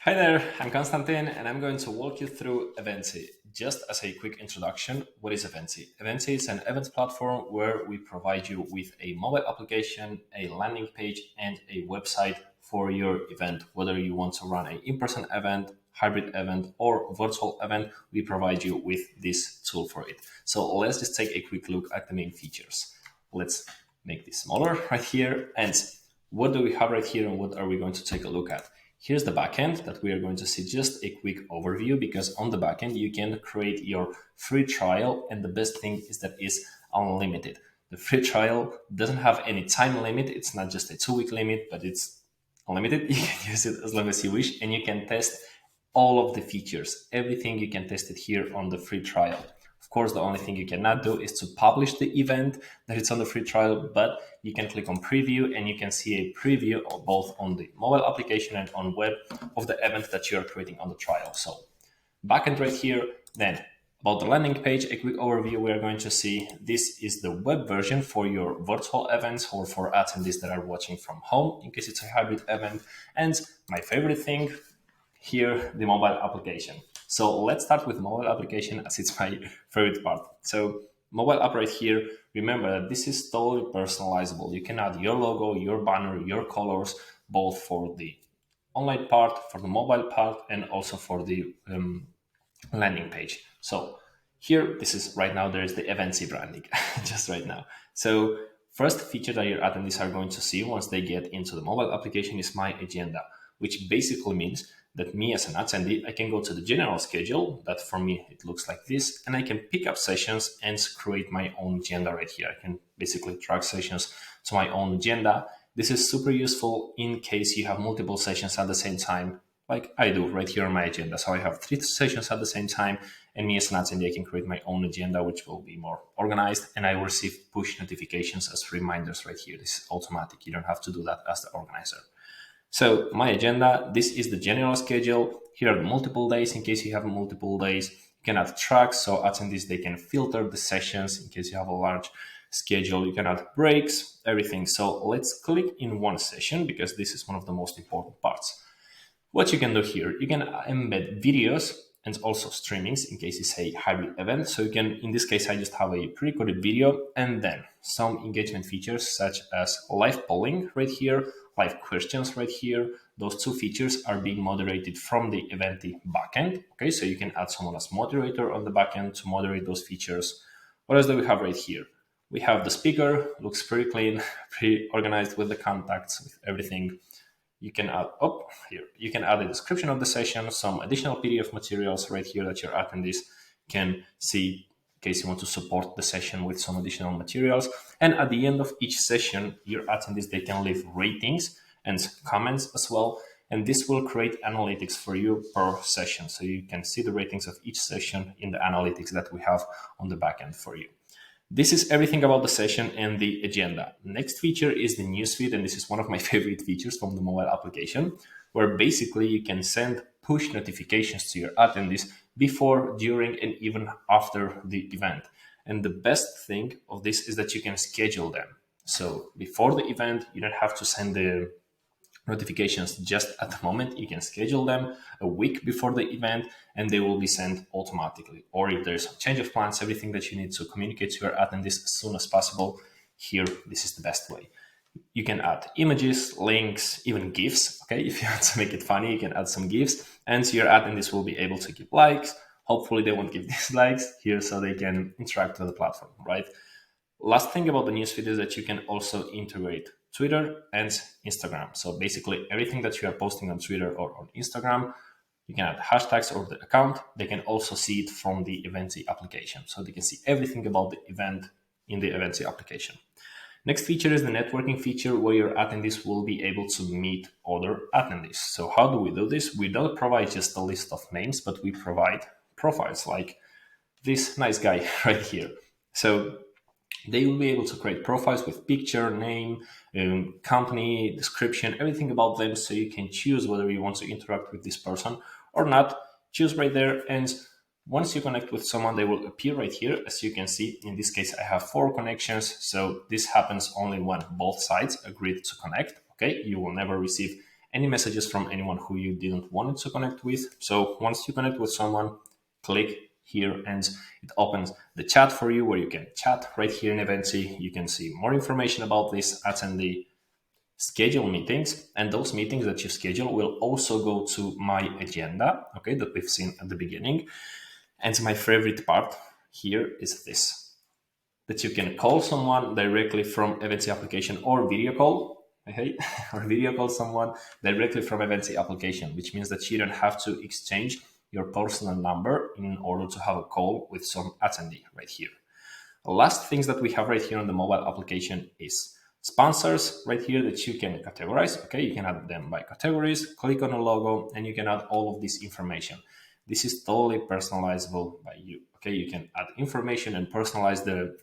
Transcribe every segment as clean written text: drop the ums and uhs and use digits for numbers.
Hi there, I'm Constantin and I'm going to walk you through Eventee. Just as a quick introduction, what is Eventee? Eventee is an events platform where we provide you with a mobile application, a landing page, and a website for your event. Whether you want to run an in-person event, hybrid event, or virtual event, we provide you with this tool for it. So let's just take a quick look at the main features. Let's make this smaller right here. And what do we have right here and what are we going to take a look at? Here's the backend that we are going to see just a quick overview because on the backend you can create your free trial, and the best thing is that it's unlimited. The free trial doesn't have any time limit. It's not just a 2-week limit, but it's unlimited. You can use it as long as you wish, and you can test all of the features. Everything you can test it here on the free trial. Of course, the only thing you cannot do is to publish the event that it's on the free trial, but you can click on preview and you can see a preview of both on the mobile application and on web of the event that you are creating on the trial. So backend right here. Then about the landing page, a quick overview we are going to see. This is the web version for your virtual events or for attendees that are watching from home in case it's a hybrid event. And my favorite thing here, the mobile application. So let's start with mobile application as it's my favorite part. So mobile app right here, remember that this is totally personalizable. You can add your logo, your banner, your colors, both for the online part, for the mobile part, and also for the landing page. So here, this is right now, there's the Eventee branding, just right now. So first feature that your attendees are going to see once they get into the mobile application is my agenda, which basically means that me as an attendee, I can go to the general schedule, that for me, it looks like this, and I can pick up sessions and create my own agenda right here. I can basically track sessions to my own agenda. This is super useful in case you have multiple sessions at the same time, like I do right here on my agenda. So I have 3 sessions at the same time, and me as an attendee, I can create my own agenda, which will be more organized, and I will receive push notifications as reminders right here. This is automatic. You don't have to do that as the organizer. So my agenda, this is the general schedule. Here are the multiple days in case you have multiple days. You can add tracks, so attendees, they can filter the sessions in case you have a large schedule. You can add breaks, everything. So let's click in one session because this is one of the most important parts. What you can do here, you can embed videos and also streamings in case it's a hybrid event. So you can, in this case, I just have a pre-recorded video and then some engagement features such as live polling right here, live questions right here. Those 2 features are being moderated from the Eventee backend. Okay, so you can add someone as moderator on the backend to moderate those features. What else do we have right here? We have the speaker, looks pretty clean, pretty organized with the contacts, with everything. You can add here. You can add a description of the session, some additional PDF materials right here that your attendees can see in case you want to support the session with some additional materials. And at the end of each session, your attendees, they can leave ratings and comments as well. And this will create analytics for you per session. So you can see the ratings of each session in the analytics that we have on the backend for you. This is everything about the session and the agenda. Next feature is the newsfeed, and this is one of my favorite features from the mobile application, where basically you can send push notifications to your attendees before, during, and even after the event. And the best thing of this is that you can schedule them. So before the event, you don't have to send the notifications just at the moment. You can schedule them a week before the event and they will be sent automatically. Or if there's a change of plans, everything that you need to communicate to your attendees as soon as possible, here, this is the best way. You can add images, links, even GIFs. Okay, if you want to make it funny, you can add some GIFs, and your attendees will be able to give likes. Hopefully they won't give dislikes here so they can interact with the platform, right? Last thing about the newsfeed is that you can also integrate Twitter and Instagram. So basically everything that you are posting on Twitter or on Instagram, you can add hashtags or the account. They can also see it from the Eventee application. So they can see everything about the event in the Eventee application. Next feature is the networking feature where your attendees will be able to meet other attendees. So how do we do this? We don't provide just a list of names, but we provide profiles like this nice guy right here. So they will be able to create profiles with picture, name, company, description, everything about them. So you can choose whether you want to interact with this person or not. Choose right there. And once you connect with someone, they will appear right here. As you can see, in this case, I have 4 connections. So this happens only when both sides agreed to connect. Okay, you will never receive any messages from anyone who you didn't want to connect with. So once you connect with someone, click here and it opens the chat for you, where you can chat right here in Eventee. You can see more information about this attendee, schedule meetings, and those meetings that you schedule will also go to my agenda, okay, that we've seen at the beginning. And my favorite part here is this, that you can call someone directly from Eventee application, or video call, okay, or video call someone directly from Eventee application, which means that you don't have to exchange your personal number in order to have a call with some attendee right here. The last things that we have right here on the mobile application is sponsors right here that you can categorize. Okay, you can add them by categories, click on a logo, and you can add all of this information. This is totally personalizable by you. Okay, you can add information and personalize the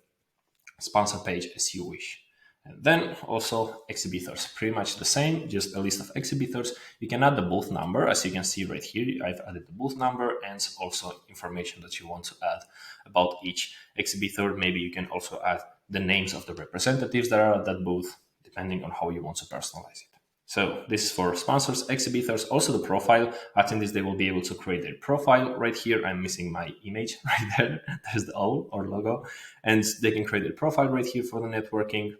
sponsor page as you wish. And then also exhibitors, pretty much the same, just a list of exhibitors. You can add the booth number, as you can see right here. I've added the booth number and also information that you want to add about each exhibitor. Maybe you can also add the names of the representatives that are at that booth, depending on how you want to personalize it. So this is for sponsors, exhibitors, also the profile. Attendees, they will be able to create their profile right here. I'm missing my image right there. There's the O or logo. And they can create their profile right here for the networking.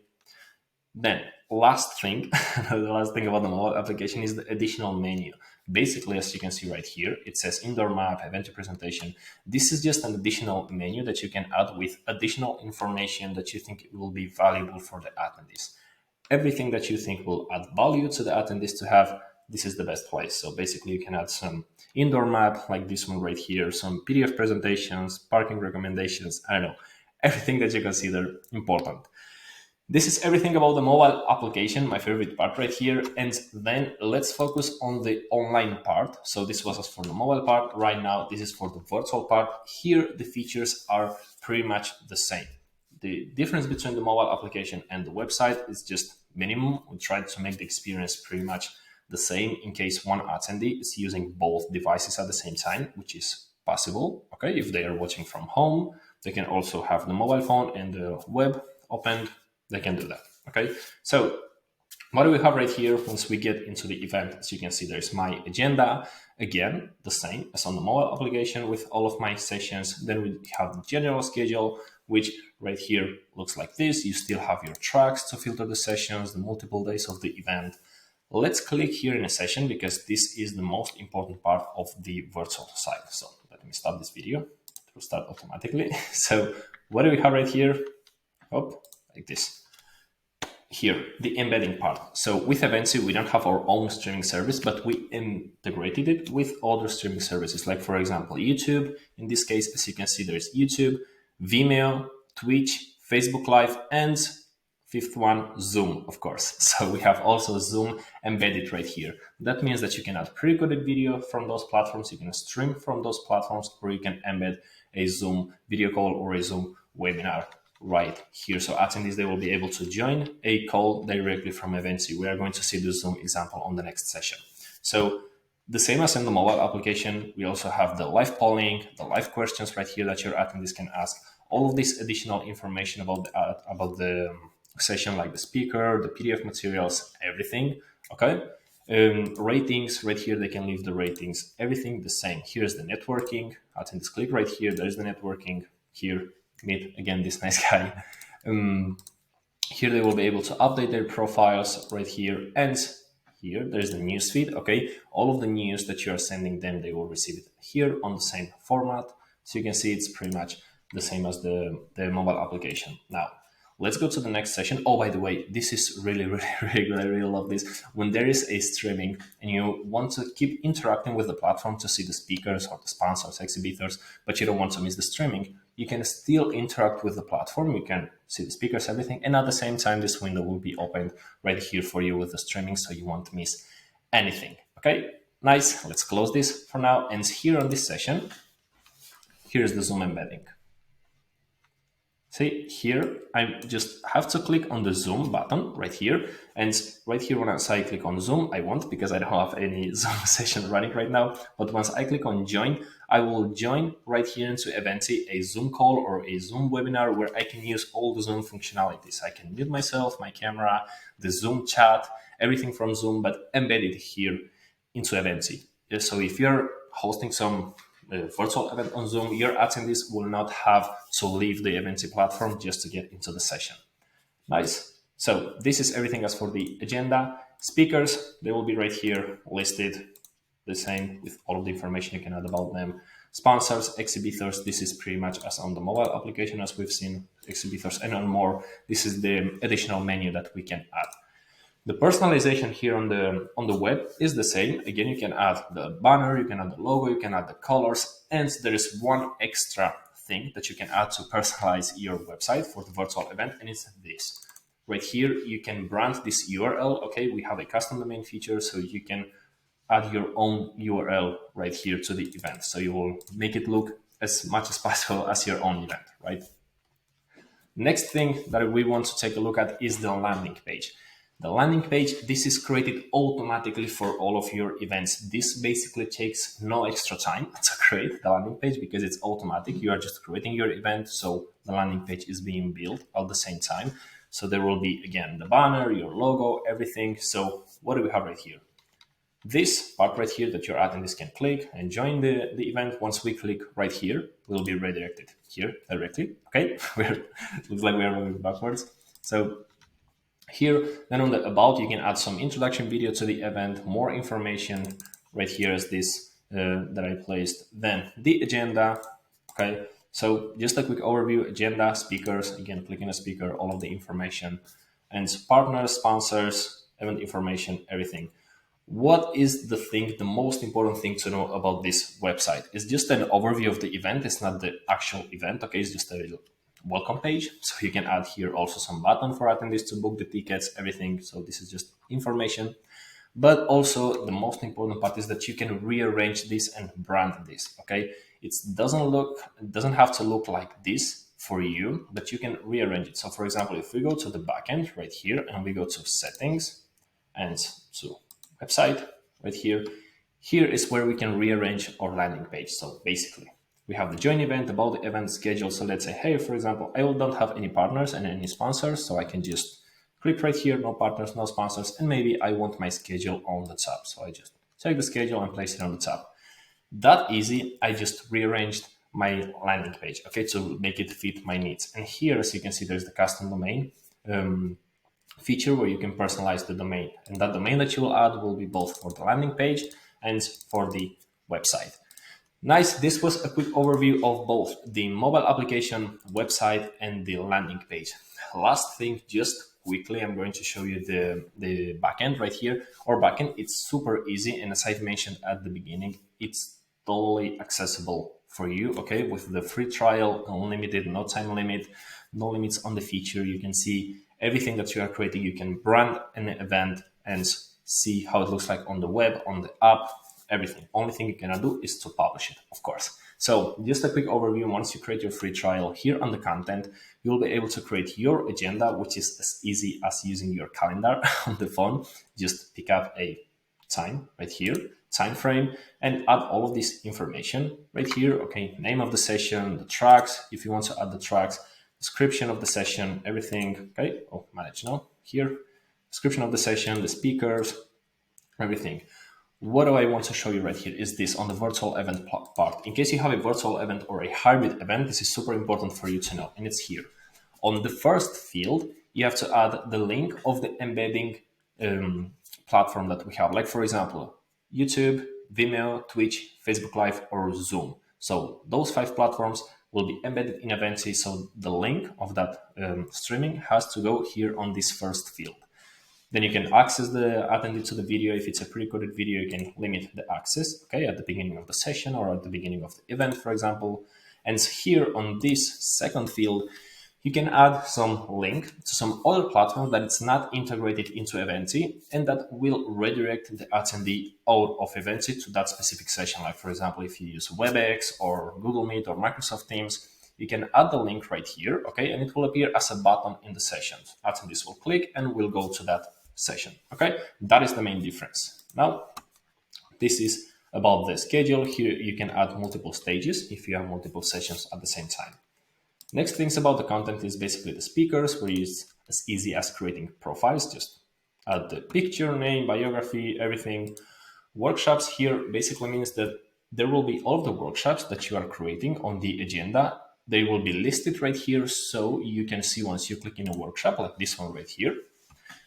Then last thing, the last thing about the mobile application is the additional menu. Basically, as you can see right here, it says indoor map, event presentation. This is just an additional menu that you can add with additional information that you think will be valuable for the attendees. Everything that you think will add value to the attendees to have, this is the best place. So basically you can add some indoor map like this one right here, some PDF presentations, parking recommendations, I don't know, everything that you consider important. This is everything about the mobile application, my favorite part right here. And then let's focus on the online part. So this was for the mobile part. Right now, this is for the virtual part. Here, the features are pretty much the same. The difference between the mobile application and the website is just minimum. We tried to make the experience pretty much the same in case one attendee is using both devices at the same time, which is possible. Okay, if they are watching from home, they can also have the mobile phone and the web opened. They can do that. Okay, so what do we have right here? Once we get into the event, as you can see, there's my agenda. Again, the same as on the mobile application with all of my sessions. Then we have the general schedule, which right here looks like this. You still have your tracks to filter the sessions, the multiple days of the event. Let's click here in a session because this is the most important part of the virtual side. So let me stop this video to start automatically. So what do we have right here? Oh, like this. Here, the embedding part. So with Eventee, we don't have our own streaming service, but we integrated it with other streaming services, like for example, YouTube. In this case, as you can see, there's YouTube, Vimeo, Twitch, Facebook Live, and fifth one, Zoom, of course. So we have also Zoom embedded right here. That means that you can add pre-recorded video from those platforms, you can stream from those platforms, or you can embed a Zoom video call or a Zoom webinar right here. So attendees, they will be able to join a call directly from Eventee. We are going to see the Zoom example on the next session. So the same as in the mobile application, we also have the live polling, the live questions right here that your attendees can ask. All of this additional information about the session, like the speaker, the PDF materials, everything. Okay. Ratings right here, they can leave the ratings, everything the same. Here's the networking. Attendees click right here. There's the networking here. Meet again this nice guy. Here they will be able to update their profiles right here, and here there's the news feed. Okay, all of the news that you are sending them, they will receive it here on the same format. So you can see it's pretty much the same as the mobile application. Now let's go to the next session. Oh, by the way, this is really good. I really love this. When there is a streaming and you want to keep interacting with the platform to see the speakers or the sponsors, exhibitors, but you don't want to miss the streaming, you can still interact with the platform. You can see the speakers, everything. And at the same time, this window will be opened right here for you with the streaming, so you won't miss anything. Okay, nice. Let's close this for now. And here on this session, here's the Zoom embedding. See here, I just have to click on the Zoom button right here. And right here, once I click on Zoom, I won't because I don't have any Zoom session running right now. But once I click on join, I will join right here into Eventee a Zoom call or a Zoom webinar where I can use all the Zoom functionalities. I can mute myself, my camera, the Zoom chat, everything from Zoom, but embedded here into Eventee. So if you're hosting some virtual event on Zoom, your attendees will not have to leave the Eventee platform just to get into the session. Nice. So this is everything as for the agenda. Speakers, they will be right here listed the same with all of the information you can add about them. Sponsors, exhibitors, this is pretty much as on the mobile application as we've seen, exhibitors and on more. This is the additional menu that we can add. The personalization here on the web is the same. Again, you can add the banner, you can add the logo, you can add the colors, and there is one extra thing that you can add to personalize your website for the virtual event, and it's this. Right here, you can brand this URL. Okay, we have a custom domain feature, so you can add your own URL right here to the event. So you will make it look as much as possible as your own event, right? Next thing that we want to take a look at is the landing page. The landing page, this is created automatically for all of your events. This basically takes no extra time to create the landing page because it's automatic. You are just creating your event, so the landing page is being built at the same time. So there will be, again, the banner, your logo, everything. So what do we have right here? This part right here that your attendees can click and join the event. Once we click right here, we'll be redirected here directly. Okay, looks like we are moving backwards. So here, then on the about, you can add some introduction video to the event, more information right here is this that I placed. Then the agenda, okay? So just a quick overview, agenda, speakers, again, clicking a speaker, all of the information, and partners, sponsors, event information, everything. What is the most important thing to know about this website? It's just an overview of the event. It's not the actual event, okay? It's just a welcome page. So you can add here also some button for attendees to book the tickets, everything. So this is just information. But also the most important part is that you can rearrange this and brand this, okay? It doesn't have to look like this for you, but you can rearrange it. So for example, if we go to the backend right here and we go to settings and to website right here, here is where we can rearrange our landing page. So basically, we have the join event, about the event schedule. So let's say, hey, for example, I don't have any partners and any sponsors, so I can just click right here, no partners, no sponsors, and maybe I want my schedule on the top. So I just take the schedule and place it on the top. That easy, I just rearranged my landing page, okay, to make it fit my needs. And here, as you can see, there's the custom domain feature where you can personalize the domain. And that domain that you will add will be both for the landing page and for the website. Nice. This was a quick overview of both the mobile application, website, and the landing page. Last thing, just quickly, I'm going to show you the backend right here. Our backend, it's super easy. And as I've mentioned at the beginning, it's totally accessible for you, okay? With the free trial, unlimited, no time limit, no limits on the feature. You can see everything that you are creating. You can brand an event and see how it looks like on the web, on the app, everything. Only thing you cannot do is to publish it, of course. So just a quick overview. Once you create your free trial, here on the content, you'll be able to create your agenda, which is as easy as using your calendar on the phone. Just pick up a time right here, time frame, and add all of this information right here. Okay, name of the session, the tracks, if you want to add the tracks, description of the session, everything. Okay, oh, manage now here, description of the session, the speakers, everything. What do I want to show you right here is this on the virtual event part. In case you have a virtual event or a hybrid event, this is super important for you to know, and it's here. On the first field, you have to add the link of the embedding platform that we have. Like for example, YouTube, Vimeo, Twitch, Facebook Live, or Zoom. So those 5 platforms will be embedded in Eventee. So the link of that streaming has to go here on this first field. Then you can access the attendee to the video. If it's a pre-recorded video, you can limit the access, okay, at the beginning of the session or at the beginning of the event, for example. And here on this second field, you can add some link to some other platforms that it's not integrated into Eventee and that will redirect the attendee out of Eventee to that specific session. Like for example, if you use WebEx or Google Meet or Microsoft Teams, you can add the link right here, okay, and it will appear as a button in the session. Attendees will click and will go to that session, okay? That is the main difference. Now, this is about the schedule. Here you can add multiple stages if you have multiple sessions at the same time. Next things about the content is basically the speakers, where it's as easy as creating profiles. Just add the picture, name, biography, everything. Workshops here basically means that there will be all of the workshops that you are creating on the agenda. They will be listed right here, so you can see once you click in a workshop, like this one right here,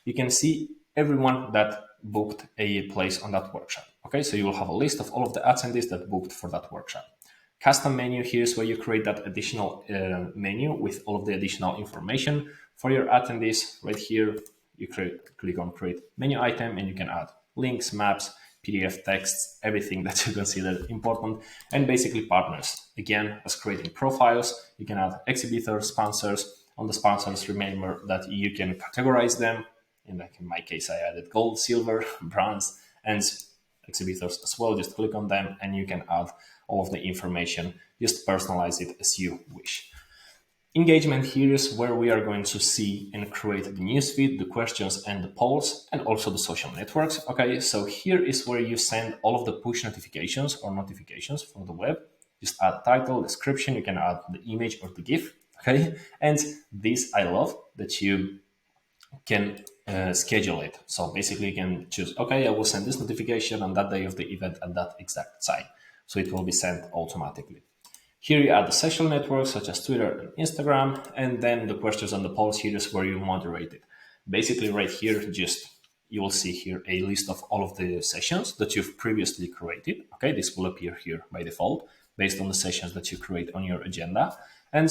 you can see everyone that booked a place on that workshop. Okay, so you will have a list of all of the attendees that booked for that workshop. Custom menu here is where you create that additional menu with all of the additional information for your attendees. Right here, you click on create menu item and you can add links, maps, PDF texts, everything that you consider important, and basically partners. Again, as creating profiles, you can add exhibitors, sponsors. On the sponsors, remember that you can categorize them. In my case, I added gold, silver, bronze, and exhibitors as well. Just click on them and you can add all of the information. Just personalize it as you wish. Engagement here is where we are going to see and create the newsfeed, the questions and the polls, and also the social networks. Okay, so here is where you send all of the push notifications or notifications from the web. Just add title, description, you can add the image or the GIF. Okay, and this I love that you can schedule it. So basically you can choose, okay, I will send this notification on that day of the event at that exact time. So it will be sent automatically. Here you add the social networks such as Twitter and Instagram, and then the questions and the polls here is where you moderate it. Basically right here, you will see here a list of all of the sessions that you've previously created. Okay, this will appear here by default based on the sessions that you create on your agenda. And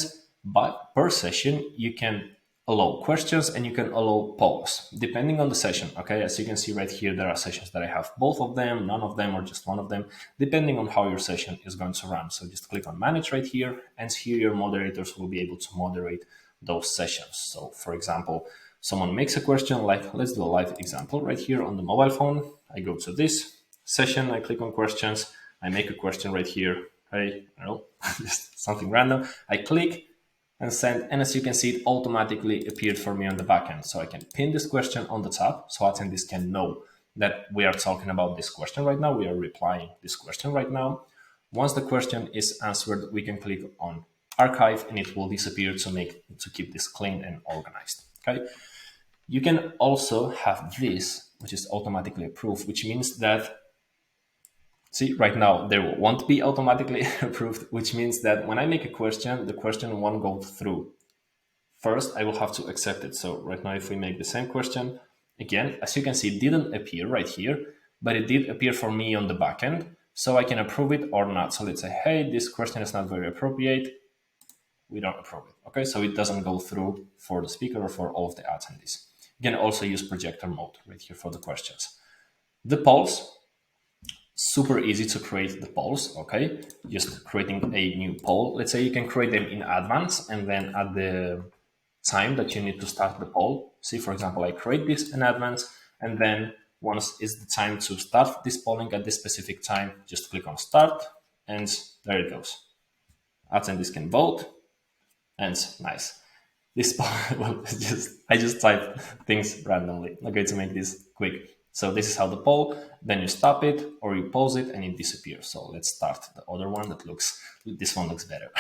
per session, you can allow questions and you can allow polls depending on the session. Okay, as you can see right here, there are sessions that I have both of them, none of them, or just one of them, depending on how your session is going to run. So just click on manage right here, and here your moderators will be able to moderate those sessions. So for example, someone makes a question, like let's do a live example right here on the mobile phone. I go to this session, I click on questions, I make a question right here. Hey, I don't know, just something random. I click and send, and as you can see, it automatically appeared for me on the backend. So I can pin this question on the top so attendees can know that we are talking about this question right now. We are replying this question right now. Once the question is answered, we can click on archive and it will disappear to keep this clean and organized. Okay. You can also have this, which is automatically approved, which means that, see, right now there won't be automatically approved, which means that when I make a question, the question won't go through. First, I will have to accept it. So right now, if we make the same question, again, as you can see, it didn't appear right here, but it did appear for me on the backend. So I can approve it or not. So let's say, hey, this question is not very appropriate. We don't approve it. Okay, so it doesn't go through for the speaker or for all of the attendees. You can also use projector mode right here for the questions. The polls. Super easy to create the polls, okay? Just creating a new poll. Let's say you can create them in advance and then at the time that you need to start the poll. See, for example, I create this in advance, and then once it's the time to start this polling at this specific time, just click on start, and there it goes. Attendees can vote, and nice. This well, I just type things randomly, okay, to make this quick. So this is how the poll, then you stop it or you pause it and it disappears. So let's start the other one this one looks better.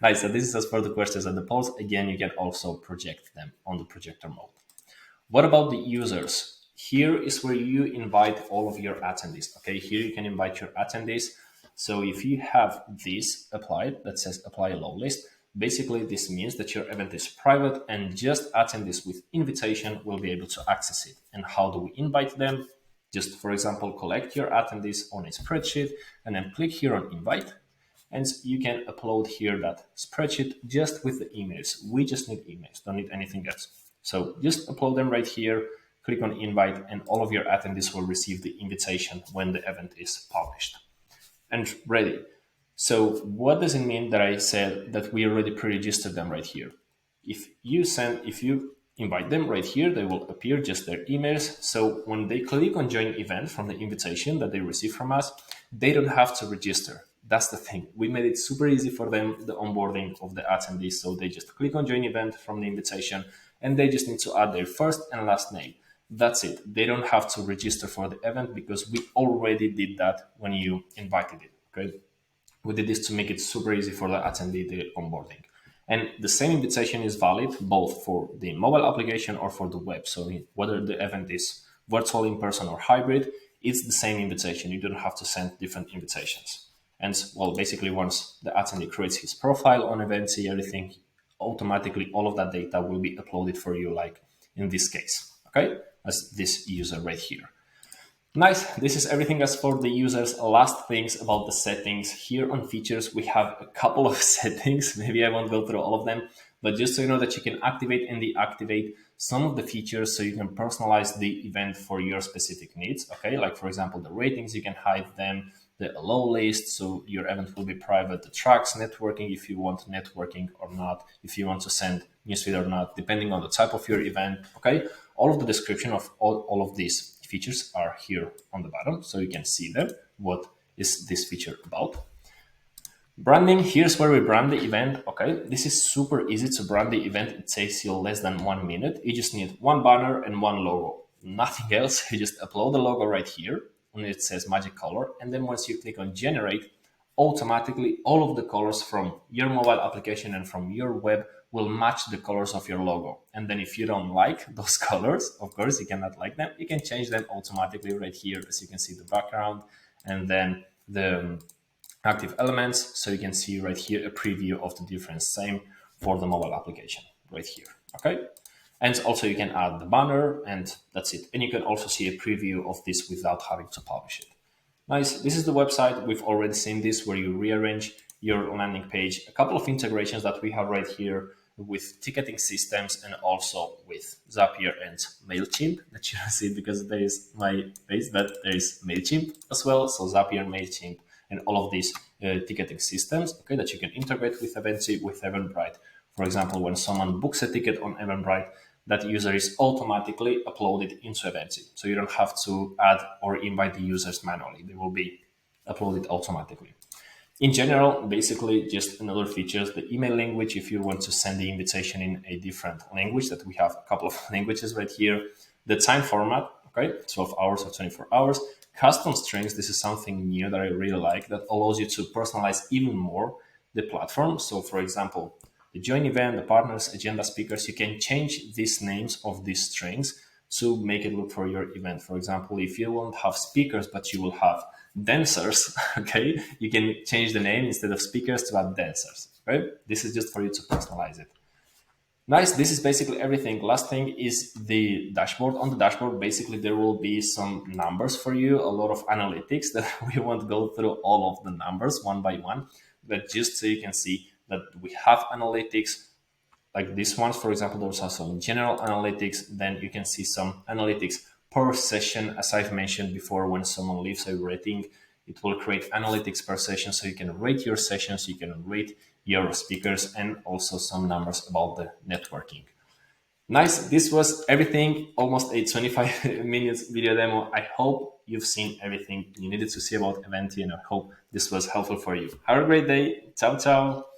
Nice, so this is as for the questions and the polls. Again, you can also project them on the projector mode. What about the users? Here is where you invite all of your attendees. Okay, here you can invite your attendees. So if you have this applied, that says apply a low list, basically this means that your event is private and just attendees with invitation will be able to access it. And how do we invite them? Just, for example, collect your attendees on a spreadsheet and then click here on invite. And you can upload here that spreadsheet just with the emails. We just need emails, don't need anything else. So just upload them right here, click on invite, and all of your attendees will receive the invitation when the event is published and ready. So what does it mean that I said that we already pre-registered them right here? If you invite them right here, they will appear just their emails. So when they click on join event from the invitation that they receive from us, they don't have to register. That's the thing. We made it super easy for them, the onboarding of the attendees. So they just click on join event from the invitation and they just need to add their first and last name. That's it. They don't have to register for the event because we already did that when you invited it. Okay. We did this to make it super easy for the attendee, the onboarding. And the same invitation is valid both for the mobile application or for the web. So whether the event is virtual, in person, or hybrid, it's the same invitation. You don't have to send different invitations. And well, basically, once the attendee creates his profile on Eventee, everything automatically, all of that data will be uploaded for you, like in this case, okay, as this user right here. Nice. This is everything as for the users. Last things about the settings. Here on features, we have a couple of settings. Maybe I won't go through all of them, but just so you know that you can activate and deactivate some of the features so you can personalize the event for your specific needs. Okay, like for example, the ratings, you can hide them, the allow list, so your event will be private, the tracks, networking, if you want networking or not, if you want to send newsfeed or not, depending on the type of your event. Okay, all of the description of all of these features are here on the bottom, so you can see them. What is this feature about? Branding, here's where we brand the event. Okay, this is super easy to brand the event. It takes you less than 1 minute. You just need one banner and one logo, nothing else. You just upload the logo right here and it says magic color. And then once you click on generate, automatically all of the colors from your mobile application and from your web will match the colors of your logo. And then if you don't like those colors, of course, you cannot like them, you can change them automatically right here. As you can see the background and then the active elements. So you can see right here a preview of the difference. Same for the mobile application right here. Okay. And also you can add the banner and that's it. And you can also see a preview of this without having to publish it. Nice. This is the website. We've already seen this where you rearrange your landing page. A couple of integrations that we have right here with ticketing systems and also with Zapier and MailChimp that you don't see because there is my face, but there is MailChimp as well. So Zapier, MailChimp, and all of these ticketing systems, okay, that you can integrate with Eventee, with Eventbrite. For example, when someone books a ticket on Eventbrite, that user is automatically uploaded into Eventee. So you don't have to add or invite the users manually. They will be uploaded automatically. In general, basically just another features, the email language, if you want to send the invitation in a different language, that we have a couple of languages right here. The time format, okay, 12 hours or 24 hours. Custom strings, this is something new that I really like that allows you to personalize even more the platform. So for example, the join event, the partners, agenda speakers, you can change these names of these strings to make it look for your event. For example, if you won't have speakers, but you will have dancers, okay, you can change the name instead of speakers to add dancers, right? This is just for you to personalize it. Nice. This is basically everything. Last thing is the dashboard. On the dashboard, basically, there will be some numbers for you, a lot of analytics that we won't go through all of the numbers one by one, but just so you can see that we have analytics like this ones. For example, there's also some general analytics. Then you can see some analytics per session. As I've mentioned before, when someone leaves a rating, it will create analytics per session. So you can rate your sessions, you can rate your speakers, and also some numbers about the networking. Nice. This was everything, almost a 25 minutes video demo. I hope you've seen everything you needed to see about Eventee, and I hope this was helpful for you. Have a great day. Ciao, ciao.